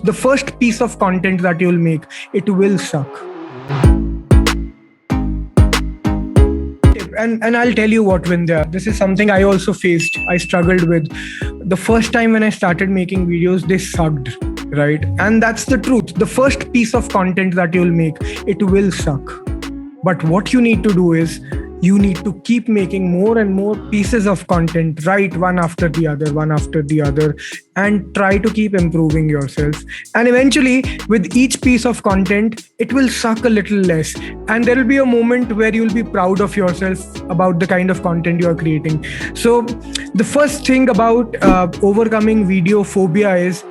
The first piece of content that you'll make, it will suck. And I'll tell you what, Vindhya, this is something I also faced. I struggled with. The first time when I started making videos, they sucked, right? And that's the truth. The first piece of content that you'll make, it will suck. But what you need to do is you need to keep making more and more pieces of content, right? One after the other, and try to keep improving yourself. And eventually, with each piece of content, it will suck a little less. And there will be a moment where you'll be proud of yourself about the kind of content you are creating. So, the first thing about overcoming video phobia is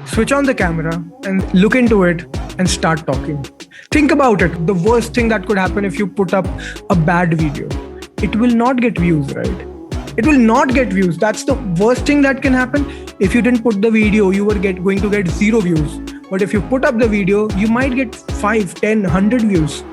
switch on the camera and look into it and start talking. Think about it. The worst thing that could happen if you put up a bad video, it will not get views, right? It will not get views. That's the worst thing that can happen. If you didn't put the video, you were going to get 0 views. But if you put up the video, you might get 5, 10, 100 views.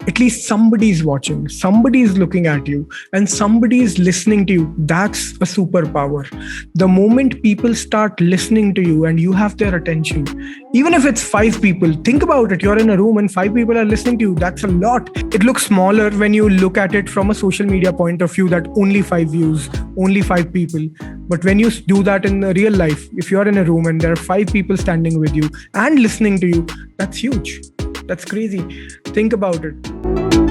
At least somebody is watching, somebody is looking at you, and somebody is listening to you. That's a superpower. The moment people start listening to you and you have their attention, even if it's 5 people, think about it. You're in a room and 5 people are listening to you. That's a lot. It looks smaller when you look at it from a social media point of view, that only 5 views, only 5 people. But when you do that in real life, if you're in a room and there are 5 people standing with you and listening to you, that's huge. That's crazy. Think about it.